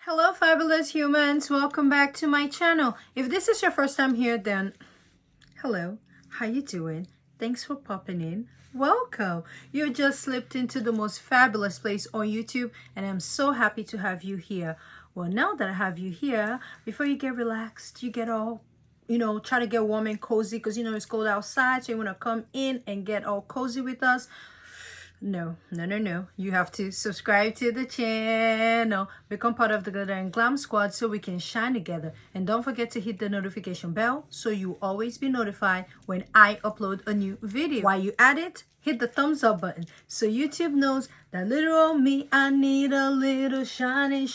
Hello fabulous humans, welcome back to my channel. If this is your first time here, then hello, how you doing? Thanks for popping in. Welcome. You just slipped into the most fabulous place on YouTube and I'm so happy to have you here. Well, now that I have you here, before you get relaxed, you get all try to get warm and cozy because it's cold outside, so you want to come in and get all cozy with us. No. You have to subscribe to the channel, become part of the Glitter and Glam Squad so we can shine together. And don't forget to hit the notification bell so you always be notified when I upload a new video. While you at it, hit the thumbs up button so YouTube knows that little old me, I need a little shining,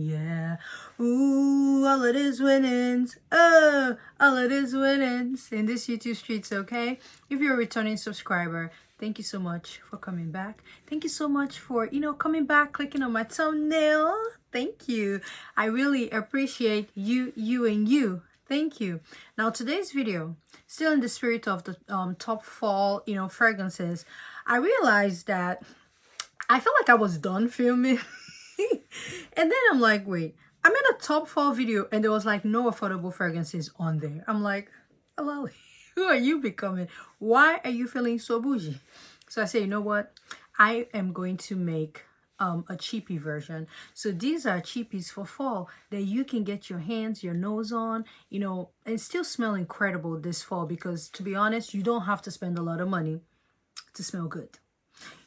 yeah. Ooh, all it is winnings. Oh, all it is winnings in this YouTube streets, okay? If you're a returning subscriber, thank you so much for coming back. Thank you so much for, coming back, clicking on my thumbnail. Thank you. I really appreciate you, and you. Thank you. Now, today's video, still in the spirit of the top fall, fragrances, I realized that I felt like I was done filming. And then I'm like, wait, I made a top fall video and there was like no affordable fragrances on there. I'm like, hello, who are you becoming? Why are you feeling so bougie? So I say, you know what? I am going to make a cheapie version. So these are cheapies for fall that you can get your hands, your nose on, and still smell incredible this fall because, to be honest, you don't have to spend a lot of money to smell good.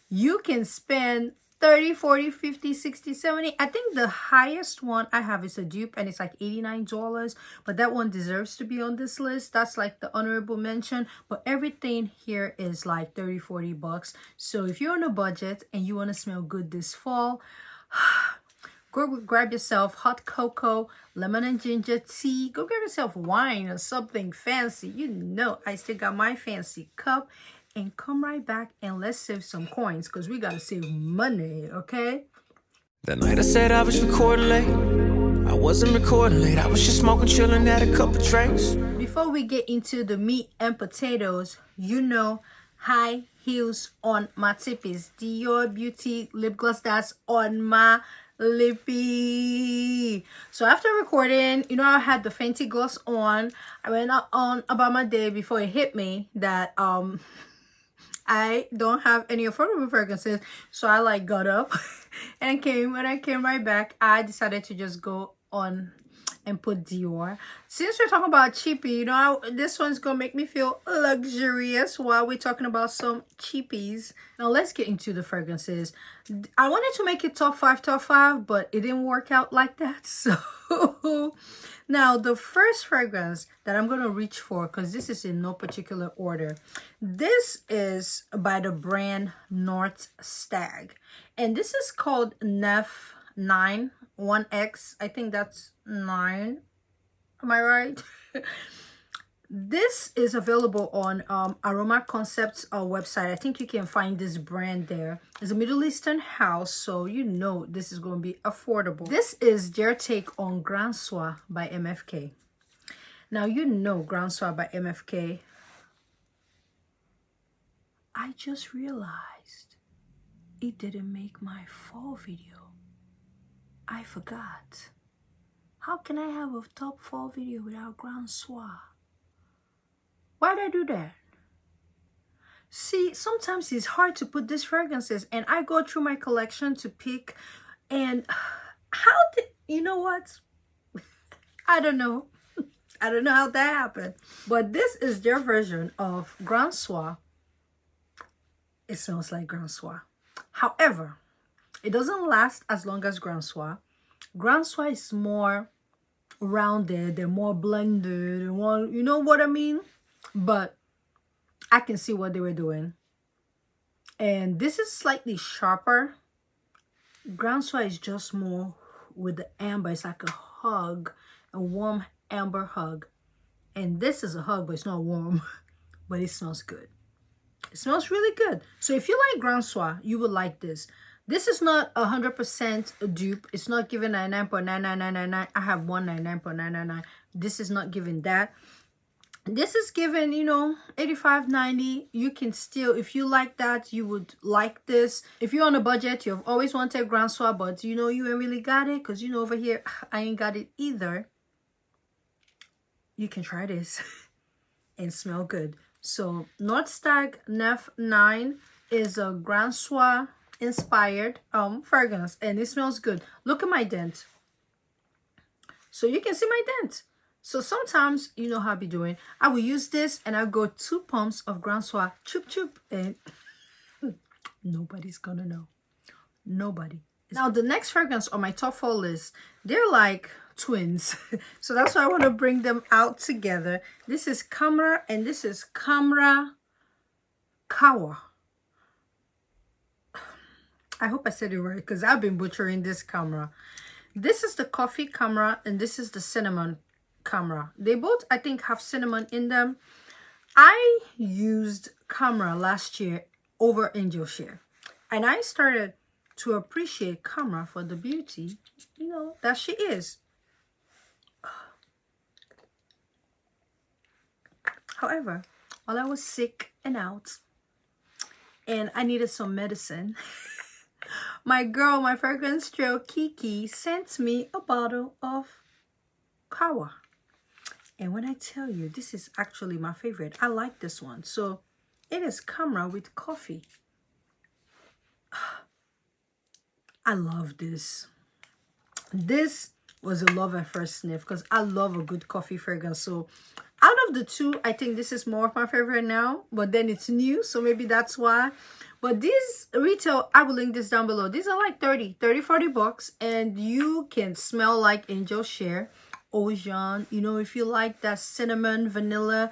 You can spend 30, 40, 50, 60, 70. I think the highest one I have is a dupe and it's like $89, but that one deserves to be on this list. That's like the honorable mention, but everything here is like 30, 40 bucks. So if you're on a budget and you want to smell good this fall, go grab yourself hot cocoa, lemon and ginger tea. Go grab yourself wine or something fancy. I still got my fancy cup. And come right back and let's save some coins because we gotta save money, okay? That night I said I was recording late. I wasn't recording late. I was just smoking, chilling, had a couple drinks. Before we get into the meat and potatoes, high heels on my tippies. Dior Beauty lip gloss that's on my lippy. So after recording, I had the Fenty gloss on. I went on about my day before it hit me that I don't have any affordable fragrances, so I got up and when I came right back, I decided to just go on and put Dior. Since we're talking about cheapie, this one's gonna make me feel luxurious while we're talking about some cheapies. Now let's get into the fragrances. I wanted to make it top five, but it didn't work out like that. So now the first fragrance that I'm gonna reach for, because this is in no particular order, this is by the brand North Stag, and this is called Nef 9 1X. I think that's 9. Am I right? This is available on AROMA Concepts website. I think you can find this brand there. It's a Middle Eastern house, so this is going to be affordable. This is their take on Grand Soir by MFK. Now Grand Soir by MFK. I just realized it didn't make my fall video. I forgot. How can I have a top fall video without Grand Soir? Why did I do that? See, sometimes it's hard to put these fragrances and I go through my collection to pick, and what? I don't know. I don't know how that happened. But this is their version of Grand Soir. It smells like Grand Soir. However, it doesn't last as long as Grand Soir. Grand Soir is more rounded, they're more blended, and more, you know what I mean? But I can see what they were doing. And this is slightly sharper. Grand Soir is just more with the amber. It's like a hug, a warm amber hug. And this is a hug, but it's not warm. But it smells good. It smells really good. So if you like Grand Soir, you will like this. This is not 100% a dupe. It's not giving 99.99999. I have 199.999. This is not giving that. This is given, you know, 85-90. You can still, if you like that, you would like this. If you're on a budget, you've always wanted Grand Soir, but you know you ain't really got it, because you know over here I ain't got it either. You can try this and smell good. So North Stag Nef 9 is a Grand Soir inspired fragrance, and it smells good. Look at my dent. So you can see my dent. So sometimes, you know how I be doing, I will use this and I go 2 pumps of Grand Soir, choop choop, and nobody's gonna know. Nobody. Now the next fragrance on my top 4 list, they're like twins. So that's why I want to bring them out together. This is Camera and this is Camera Kawa. I hope I said it right, because I've been butchering this Camera. This is the coffee Camera and this is the cinnamon Camera. They both, I think, have cinnamon in them. I used Camera last year over Angel Share, and I started to appreciate Camera for the beauty, you know, that she is. However, while I was sick and out and I needed some medicine, my girl, my fragrance trail Kiki, sent me a bottle of Kawa. And when I tell you, this is actually my favorite. I like this one. So it is Camera with coffee. I love this. This was a love at first sniff, because I love a good coffee fragrance. So out of the two, I think this is more of my favorite now, but then it's new, so maybe that's why. But these retail, I will link this down below. These are like 30, 40 bucks, and you can smell like Angel Share, Ocean. You know, if you like that cinnamon, vanilla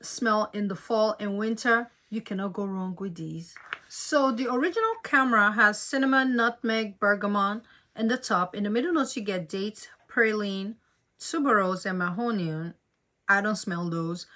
smell in the fall and winter, you cannot go wrong with these. So the original Camera has cinnamon, nutmeg, bergamot in the top. In the middle notes, you get dates, praline, tuberose, and mahogany. I don't smell those.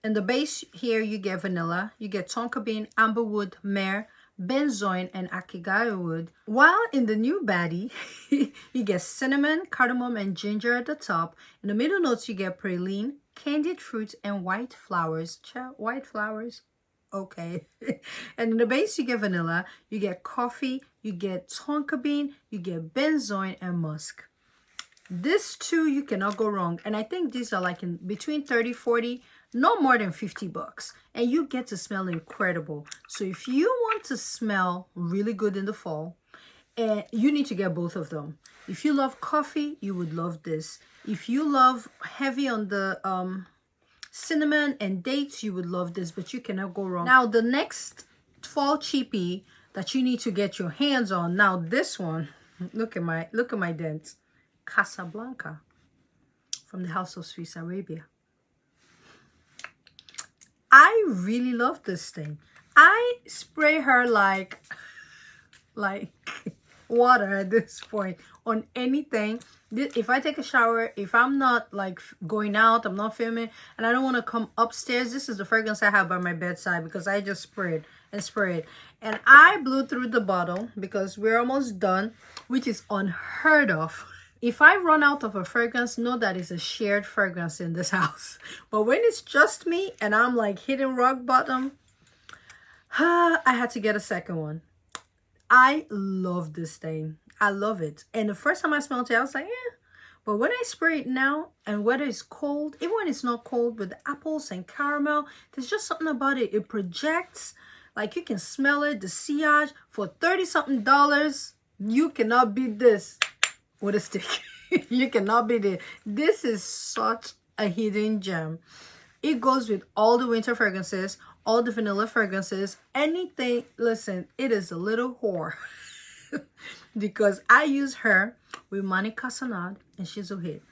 In the base here, you get vanilla. You get tonka bean, amberwood, myrrh, benzoin, and akigaya wood. While in the new baddie, you get cinnamon, cardamom, and ginger at the top. In the middle notes, you get praline, candied fruits, and white flowers. White flowers? Okay. And in the base, you get vanilla. You get coffee. You get tonka bean. You get benzoin and musk. This too, you cannot go wrong. And I think these are like in between 30, 40, no more than 50 bucks. And you get to smell incredible. So if you want to smell really good in the fall, you need to get both of them. If you love coffee, you would love this. If you love heavy on the cinnamon and dates, you would love this, but you cannot go wrong. Now, the next fall cheapie that you need to get your hands on. Now, this one, look at my dent. Casablanca from the House of Swiss Arabia. I really love this thing. I spray her like water at this point on anything. If I take a shower, if I'm not like going out, I'm not filming, and I don't want to come upstairs, this is the fragrance I have by my bedside, because I just spray it and spray it. And I blew through the bottle because we're almost done, which is unheard of. If I run out of a fragrance, know that it's a shared fragrance in this house. But when it's just me and I'm like hitting rock bottom, I had to get a second one. I love this thing. I love it. And the first time I smelled it, I was like, yeah. But when I spray it now, and whether it's cold, even when it's not cold, with the apples and caramel, there's just something about it. It projects, like you can smell it, the sillage. For $30-something, you cannot beat this with a stick. You cannot beat it. This is such a hidden gem. It goes with all the winter fragrances, all the vanilla fragrances, anything. Listen, it is a little whore. Because I use her with Mani Casanade, and she's a hit.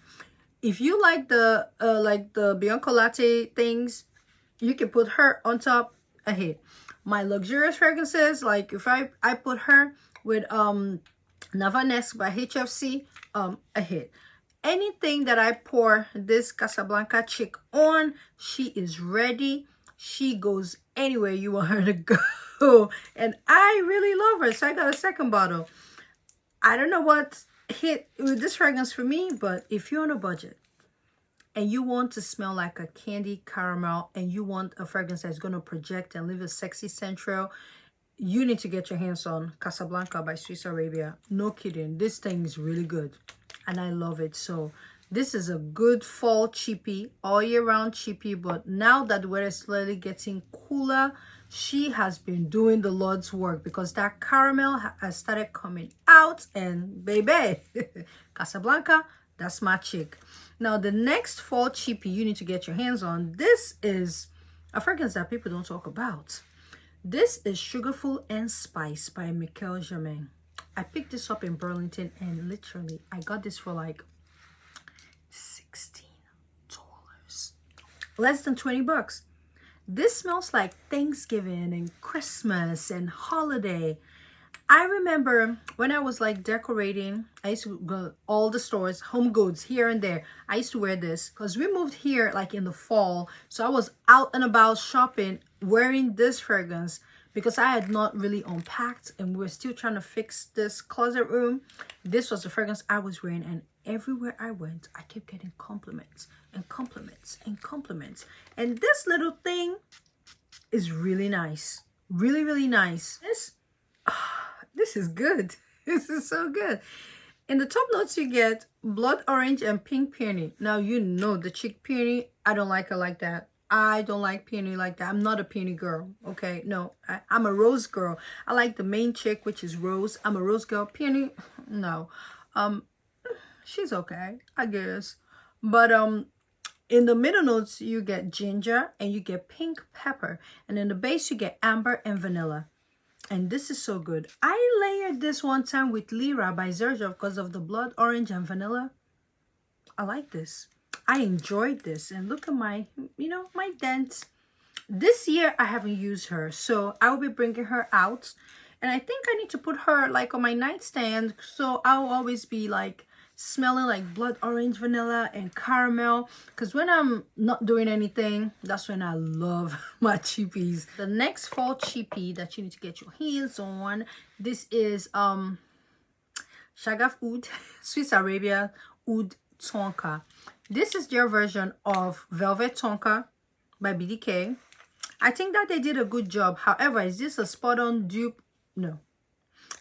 If you like the Bianco Latte things, you can put her on top, a hit. My luxurious fragrances, like if I put her with Navanesque by HFC, a hit. Anything that I pour this Casablanca chick on, she is ready. She goes anywhere you want her to go. And I really love her, so I got a second bottle. I don't know what hit with this fragrance for me, but if you're on a budget and you want to smell like a candy caramel, and you want a fragrance that's going to project and leave a sexy central, you need to get your hands on Casablanca by Swiss Arabia. No kidding, this thing is really good and I love it. So this is a good fall cheapie, all year round cheapie, but now that the weather is slowly getting cooler, she has been doing the Lord's work, because that caramel has started coming out, and baby, Casablanca, that's my chick. Now the next fall cheapie you need to get your hands on, this is a fragrance that people don't talk about. This is Sugarful Spice by Michael Germain. I picked this up in Burlington, and literally I got this for like $16, less than 20 bucks. This smells like Thanksgiving and Christmas and holiday. I remember when I was like decorating, I used to go all the stores, Home Goods here and there. I used to wear this because we moved here like in the fall, so I was out and about shopping wearing this fragrance because I had not really unpacked and we were still trying to fix this closet room. This was the fragrance I was wearing, and everywhere I went, I kept getting compliments and compliments and compliments. And this little thing is really nice. Really, really nice. This is good. This is so good. In the top notes, you get blood orange and pink peony. Now, you know the chick peony, I don't like her like that. I don't like peony like that. I'm not a peony girl, okay? No, I'm a rose girl. I like the main chick, which is rose. I'm a rose girl. Peony, no. She's okay, I guess. But in the middle notes, you get ginger and you get pink pepper. And in the base, you get amber and vanilla. And this is so good. I layered this one time with Lira by Zerja because of the blood orange and vanilla. I like this. I enjoyed this. And look at my, you know, my dents. This year, I haven't used her. So I will be bringing her out. And I think I need to put her like on my nightstand. So I'll always be like smelling like blood orange, vanilla, and caramel. Because when I'm not doing anything, that's when I love my cheapies. The next fall cheapie that you need to get your hands on, this is Shagaf Oud, Swiss Arabia Oud Tonka. This is their version of Velvet Tonka by BDK. I think that they did a good job. However, is this a spot-on dupe? No.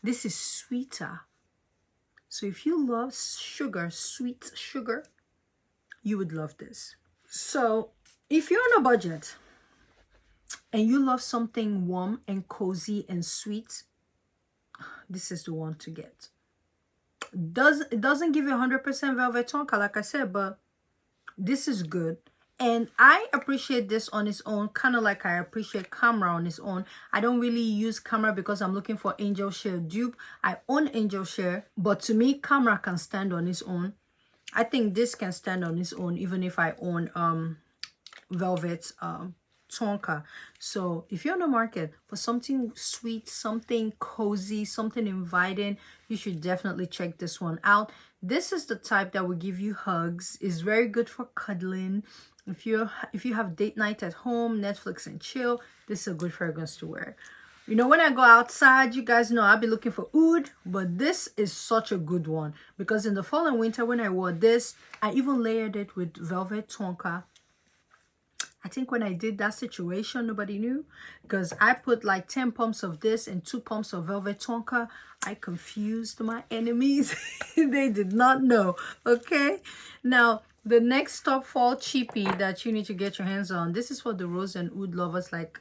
This is sweeter. So if you love sugar, sweet sugar, you would love this. So if you're on a budget and you love something warm and cozy and sweet, this is the one to get. It doesn't give you 100% Velvet Tonka, like I said, but this is good. And I appreciate this on its own, kind of like I appreciate Camera on its own. I don't really use Camera because I'm looking for Angel Share dupe. I own Angel Share, but to me, Camera can stand on its own. I think this can stand on its own, even if I own Velvet Tonka. So if you're on the market for something sweet, something cozy, something inviting, you should definitely check this one out. This is the type that will give you hugs. It's very good for cuddling. If you have date night at home, Netflix and chill, this is a good fragrance to wear. You know, when I go outside, you guys know I'll be looking for oud, but this is such a good one because in the fall and winter when I wore this, I even layered it with Velvet Tonka. I think when I did that situation, nobody knew because I put like 10 pumps of this and 2 pumps of Velvet Tonka. I confused my enemies. They did not know, okay? Now, the next top fall cheapie that you need to get your hands on, this is for the rose and oud lovers like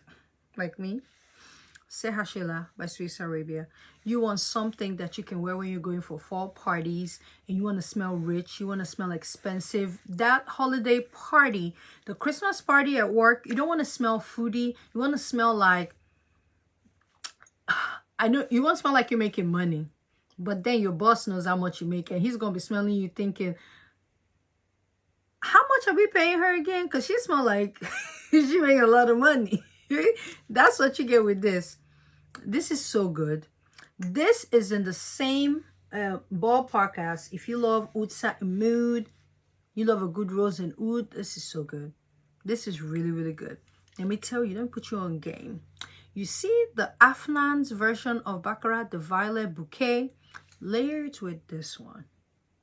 me. Sehashila by Swiss Arabia. You want something that you can wear when you're going for fall parties and you want to smell rich, you want to smell expensive. That holiday party, the Christmas party at work, you don't want to smell foodie. You want to smell like, I know you want to smell like you're making money, but then your boss knows how much you make and he's going to be smelling you thinking, how much are we paying her again? Because she smells like she make a lot of money. That's what you get with this. This is so good. This is in the same ballpark as if you love Oud Mood, you love a good rose and oud. This is so good. This is really, really good. Let me tell you, don't put you on game. You see the Afnan's version of Baccarat, the Violet Bouquet, layered with this one.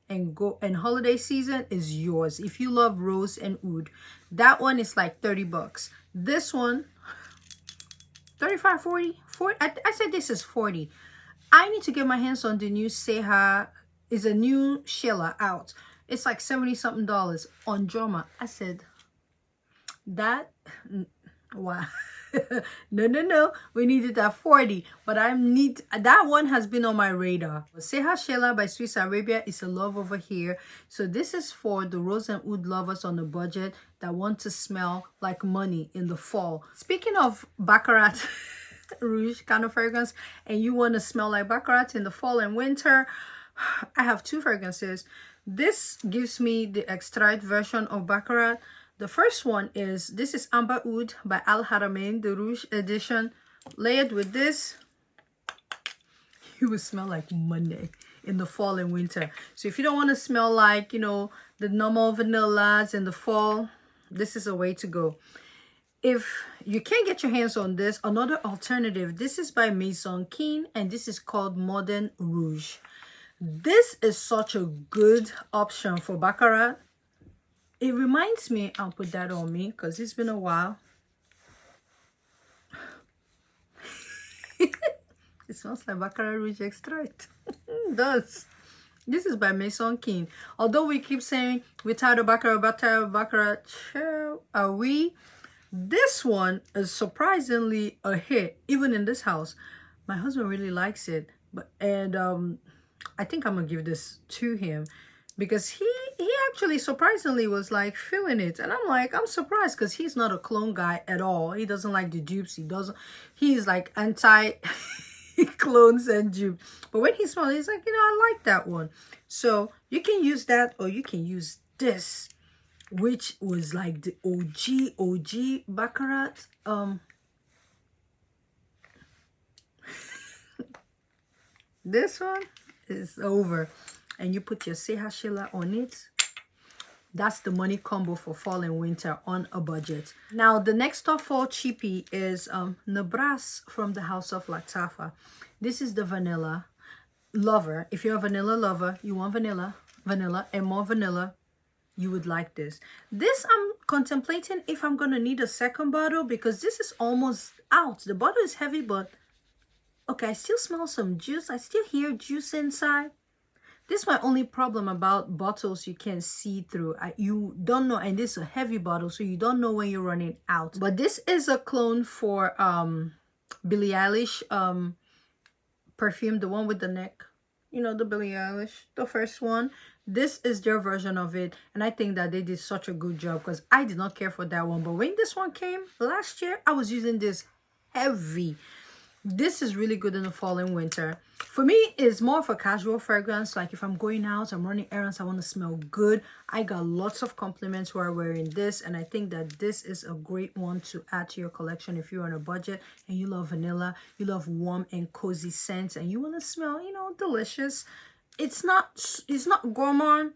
and holiday season is yours. If you love rose and oud, that one is like 30 bucks. This one 35, 40. I said this is 40. I need to get my hands on the new Seha. Is a new Sheila out. It's like $70 something on Joma. I said that, wow. no, we needed that 40, but that one has been on my radar. Seha Sheila by Swiss Arabia is a love over here. So this is for the rose and oud lovers on a budget that want to smell like money in the fall. Speaking of Baccarat Rouge kind of fragrance, and you want to smell like Baccarat in the fall and winter, I have two fragrances. This gives me the extract version of Baccarat. The first one is, this is Amber Oud by Al Haramain, the Rouge edition. Layered with this, you will smell like Monday in the fall and winter. So if you don't want to smell like, you know, the normal vanillas in the fall, this is a way to go. If you can't get your hands on this, another alternative, this is by Maison Keen, and this is called Modern Rouge. This is such a good option for Baccarat. It reminds me, I'll put that on me because it's been a while. It smells like Baccarat Rouge Extract. It does. This is by Maison Keen. Although we keep saying we're tired of Baccarat, are we? This one is surprisingly a hit, even in this house. My husband really likes it, and I think I'm gonna give this to him because he actually surprisingly was like feeling it, and I'm surprised because he's not a clone guy at all. He doesn't like the dupes. He's like anti clones and dupe. But when he smells, he's like, you know, I like that one. So you can use that, or you can use this, which was like the OG Baccarat. This one is over, and you put your Seha Sheila on it. That's the money combo for fall and winter on a budget. Now the next top fall cheapie is Nebras from the House of Lattafa. This is the vanilla lover. If you're a vanilla lover, you want vanilla and more vanilla, you would like this. This I'm contemplating if I'm gonna need a second bottle because this is almost out. The bottle is heavy, but okay, I still smell some juice. I still hear juice inside. This is my only problem about bottles you can see through. You don't know, and this is a heavy bottle, so you don't know when you're running out. But this is a clone for Billie Eilish perfume, the one with the neck. You know, the Billie Eilish, the first one. This is their version of it, and I think that they did such a good job because I did not care for that one. But when this one came last year, I was using this heavy. This is really good in the fall and winter. For me, it's more of a casual fragrance. Like if I'm going out, I'm running errands, I want to smell good. I got lots of compliments who are wearing this, and I think that this is a great one to add to your collection if you're on a budget and you love vanilla, you love warm and cozy scents, and you want to smell, you know, delicious. It's not gourmand,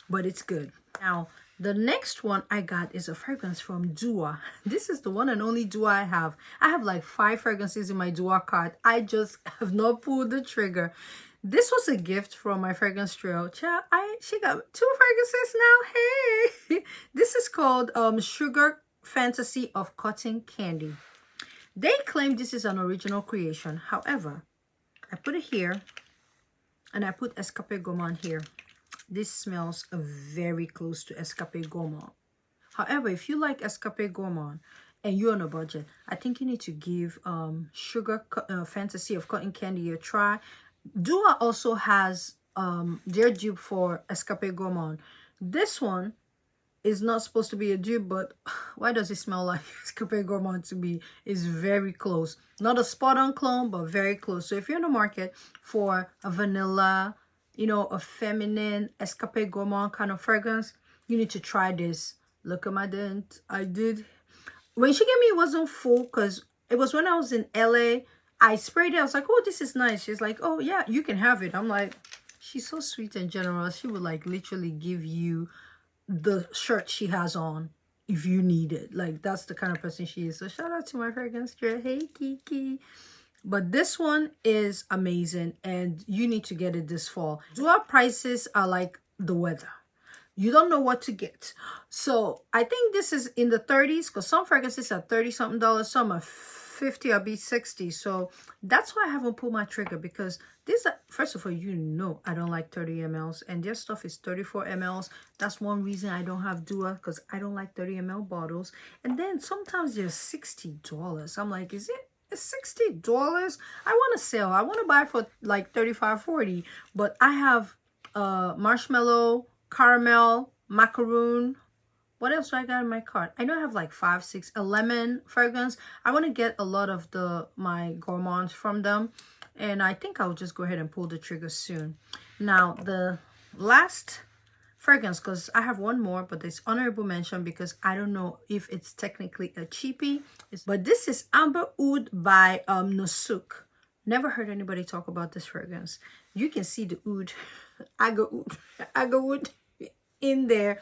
but it's good. Now, the next one I got is a fragrance from Dua. This is the one and only Dua I have. I have like 5 fragrances in my Dua cart. I just have not pulled the trigger. This was a gift from my fragrance trio. She got 2 fragrances now. Hey! This is called Sugar Fantasy of Cotton Candy. They claim this is an original creation. However, I put it here and I put Escape Gourmand here. This smells very close to Escape Gourmand. However, if you like Escape Gourmand and you're on a budget, I think you need to give Sugar Fantasy of Cotton Candy a try. Dua also has their dupe for Escape Gourmand. This one is not supposed to be a dupe, but why does it smell like Escape Gourmand to me? It's very close. Not a spot-on clone, but very close. So if you're in the market for a vanilla, you know, a feminine Escape Gourmand kind of fragrance, you need to try this. Look at my dent. I did. When she gave me, it wasn't full because it was when I was in LA. I sprayed it. I was like, oh, this is nice. She's like, oh, yeah, you can have it. I'm like, she's so sweet and generous. She would like literally give you the shirt she has on if you need it. Like, that's the kind of person she is. So shout out to my fragrance girl. Hey, Kiki. But this one is amazing, and you need to get it this fall. Dua prices are like the weather. You don't know what to get. So I think this is in the 30s, because some fragrances are 30 something dollars, some are 50 or be 60. So that's why I haven't pulled my trigger, because these are, first of all, you know I don't like 30 mls, and their stuff is 34 mls. That's one reason I don't have Dua, because I don't like 30 ml bottles. And then sometimes they're $60. I'm like, is it? It's $60. I want to sell. I want to buy for like 35, 40. But I have marshmallow, caramel, macaroon. What else do I got in my cart? I know I have like 5, 6, a lemon fragrance. I want to get a lot of my gourmands from them. And I think I'll just go ahead and pull the trigger soon. Now, the last fragrance, because I have one more, but it's honorable mention because I don't know if it's technically a cheapie. But this is Amber Oud by Nosuk. Never heard anybody talk about this fragrance. You can see the oud, agar oud in there.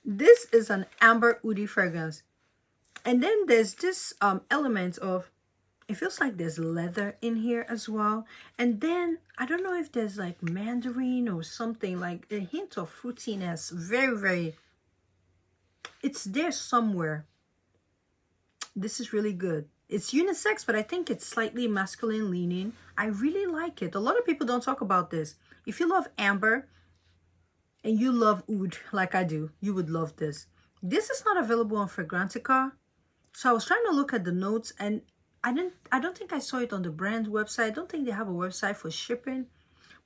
This is an amber oudi fragrance. And then there's this element of, it feels like there's leather in here as well. And then I don't know if there's like mandarin or something, like a hint of fruitiness. Very, very, it's there somewhere. This is really good. It's unisex, but I think it's slightly masculine leaning. I really like it. A lot of people don't talk about this. If you love amber and you love oud like I do, you would love this. This is not available on Fragrantica. So I was trying to look at the notes, and I don't think I saw it on the brand website. I don't think they have a website for shipping,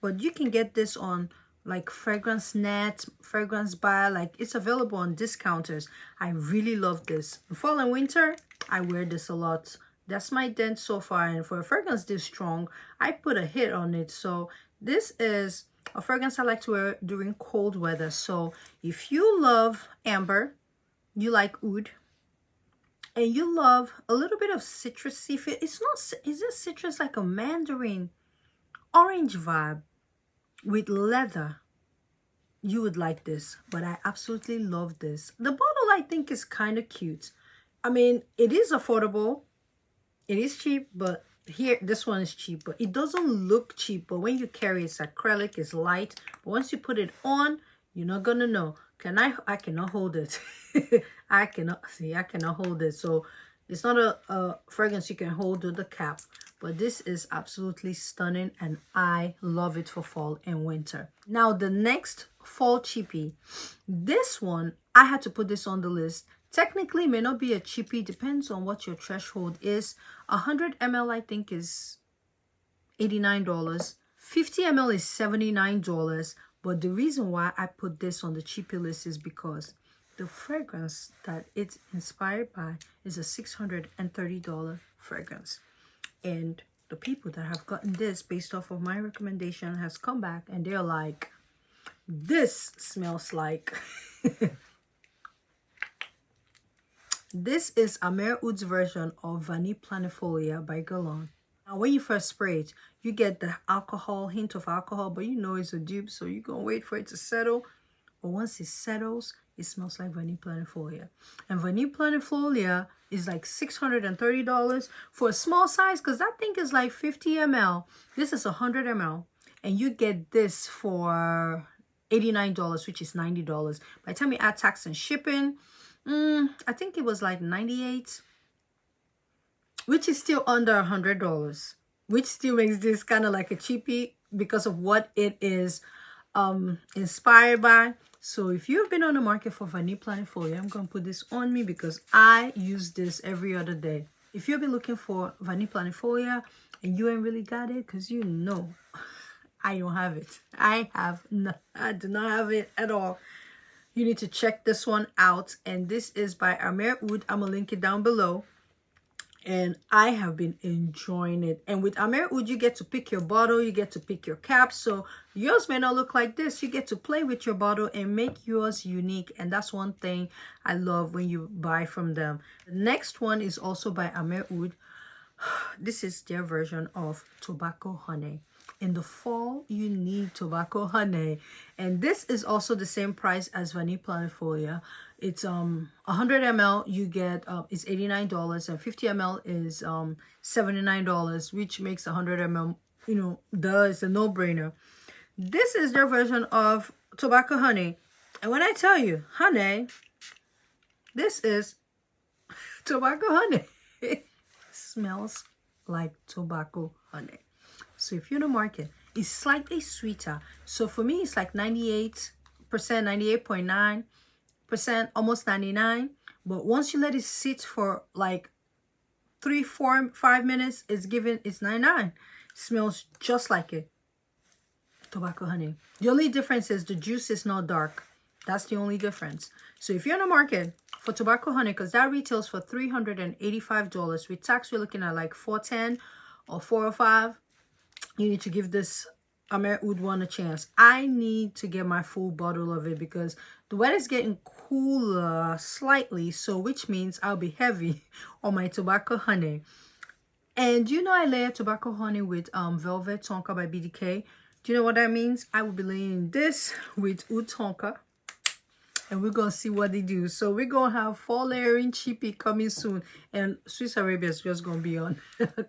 but you can get this on like Fragrance Net, Fragrance Buy. Like, it's available on discounters. I really love this. In fall and winter, I wear this a lot. That's my dent so far, and for a fragrance this strong, I put a hit on it. So this is a fragrance I like to wear during cold weather. So if you love amber, you like oud, and you love a little bit of citrusy feel, it's not, is it citrus, like a mandarin orange vibe with leather, you would like this. But I absolutely love this. The bottle I think is kind of cute. I mean, it is affordable, it is cheap, but here this one is cheap, but it doesn't look cheap. But when you carry, it's acrylic, it's light, but once you put it on, you're not gonna know. I cannot hold it. I cannot hold it. So it's not a fragrance you can hold with the cap, but this is absolutely stunning, and I love it for fall and winter. Now the next fall cheapie, this one I had to put this on the list. Technically may not be a cheapie, depends on what your threshold is. 100 ml I think is $89. 50 ml is $79. But the reason why I put this on the cheapie list is because the fragrance that it's inspired by is a $630 fragrance. And the people that have gotten this based off of my recommendation has come back and they're like, this smells like... This is AMIRE Oud's version of Vanille Planifolia by Guerlain. Now, when you first spray it, you get the alcohol, hint of alcohol, but you know it's a dupe, so you're going to wait for it to settle. But once it settles, it smells like Vanille Planifolia. And Vanille Planifolia is like $630 for a small size, because that thing is like 50 ml. This is 100 ml. And you get this for $89, which is $90. By the time you add tax and shipping, I think it was like $98, which is still under $100, which still makes this kind of like a cheapie because of what it is inspired by. So if you've been on the market for Vanille Planifolia, I'm going to put this on me because I use this every other day. If you've been looking for Vanille Planifolia and you ain't really got it, because you know I don't have it. I do not have it at all. You need to check this one out. And this is by AMIRE Oud. I'm going to link it down below. And I have been enjoying it. And with AMIRE Oud, you get to pick your bottle. You get to pick your cap. So yours may not look like this. You get to play with your bottle and make yours unique. And that's one thing I love when you buy from them. The next one is also by AMIRE Oud. This is their version of Tobacco Honey. In the fall, you need tobacco honey, and this is also the same price as Vanille Planifolia. It's 100 ml you get is $89, and 50 ml is $79, which makes 100 ml, you know, it's a no-brainer. This is their version of Tobacco Honey. And when I tell you, honey, this is tobacco honey. It smells like tobacco honey. So if you're in the market, it's slightly sweeter. So for me, it's like 98%, 98.9%, almost 99. But once you let it sit for like 3, 4, 5 minutes, it's 99. Smells just like it. Tobacco honey. The only difference is the juice is not dark. That's the only difference. So if you're in the market for tobacco honey, because that retails for $385 with tax, we're looking at like $410 or $405. You need to give this AMIRE Oud one a chance. I need to get my full bottle of it because the weather's getting cooler slightly, so which means I'll be heavy on my tobacco honey. And you know I layer tobacco honey with Velvet Tonka by BDK. Do you know what that means? I will be laying this with Ood Tonka. And we're going to see what they do. So we're going to have 4 layering cheapie coming soon. And Swiss Arabia is just going to be on.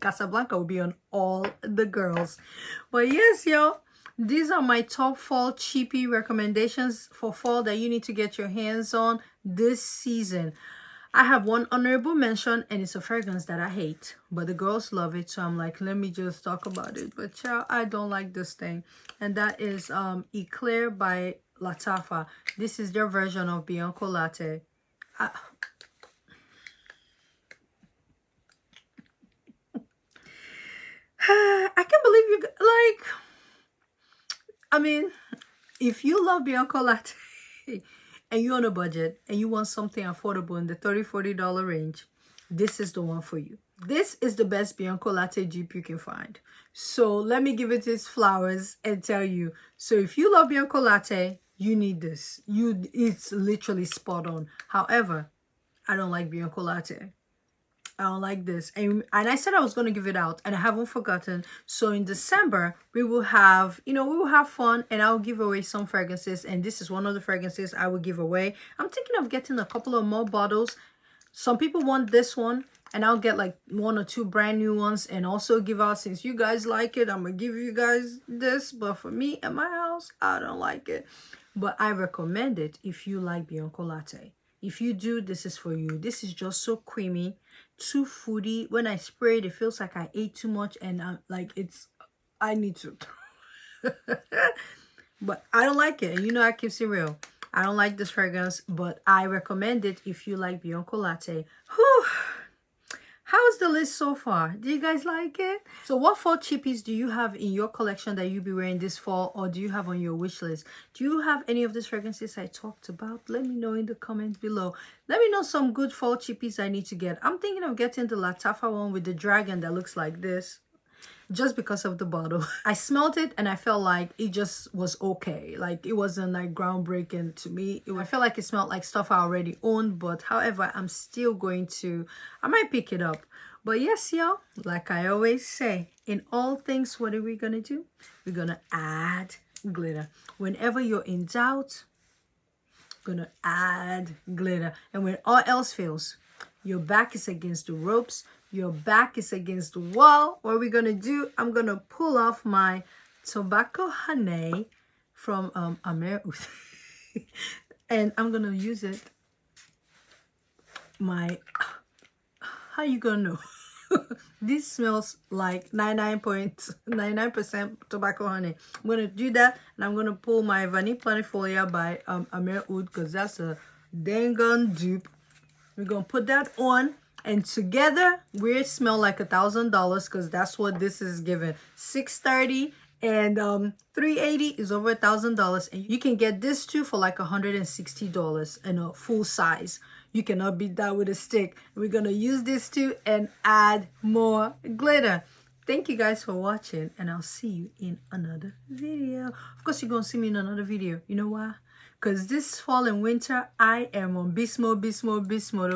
Casablanca will be on all the girls. But yes, y'all. These are my top fall cheapie recommendations for fall that you need to get your hands on this season. I have one honorable mention, and it's a fragrance that I hate, but the girls love it, so I'm like, let me just talk about it. But child, I don't like this thing, and that is Eclair by Latafa. This is their version of Bianco Latte. I can't believe you, like, I mean, if you love Bianco Latte and you're on a budget and you want something affordable in the $30–40 range, this is the one for you. This is the best Bianco Latte dupe you can find. So let me give it its flowers and tell you. So if you love Bianco Latte, you need this. It's literally spot on. However, I don't like Bianco Latte. I don't like this. And I said I was going to give it out, and I haven't forgotten. So in December, we will have, we will have fun, and I'll give away some fragrances. And this is one of the fragrances I will give away. I'm thinking of getting a couple of more bottles. Some people want this one, and I'll get like 1 or 2 brand new ones and also give out, since you guys like it, I'm going to give you guys this. But for me at my house, I don't like it. But I recommend it if you like Bianco Latte. If you do, this is for you. This is just so creamy, too foody. When I spray it, it feels like I ate too much, and I'm like, I need to. But I don't like it. And you know I keep it real. I don't like this fragrance, but I recommend it if you like Bianco Latte. Whew. How's the list so far? Do you guys like it? So what fall cheapies do you have in your collection that you'll be wearing this fall, or do you have on your wish list? Do you have any of these fragrances I talked about? Let me know in the comments below. Let me know some good fall cheapies I need to get. I'm thinking of getting the Latafa one with the dragon that looks like this, just because of the bottle. I smelled it and I felt like it just was okay. Like, it wasn't like groundbreaking to me. I felt like it smelled like stuff I already owned, but however, I'm still going to, I might pick it up. But yes, y'all, like I always say, in all things, what are we gonna do? We're gonna add glitter. Whenever you're in doubt, gonna add glitter. And when all else fails, your back is against the ropes, your back is against the wall, what we're gonna do, I'm gonna pull off my Tobacco Honey from AMIRE. And I'm gonna use it. How you gonna know? This smells like 99.99% tobacco honey. I'm gonna do that, and I'm gonna pull my Vanille Planifolia by AMIRE Oud, because that's a dang gun dupe. We're gonna put that on, and together we smell like $1,000, because that's what this is giving. $630 and $380 is over $1,000, and you can get this too for like $160 in a full size. You cannot beat that with a stick. We're gonna use this too and add more glitter. Thank you guys for watching, and I'll see you in another video. Of course, you're gonna see me in another video. You know why? Because this fall and winter, I am on beast mode.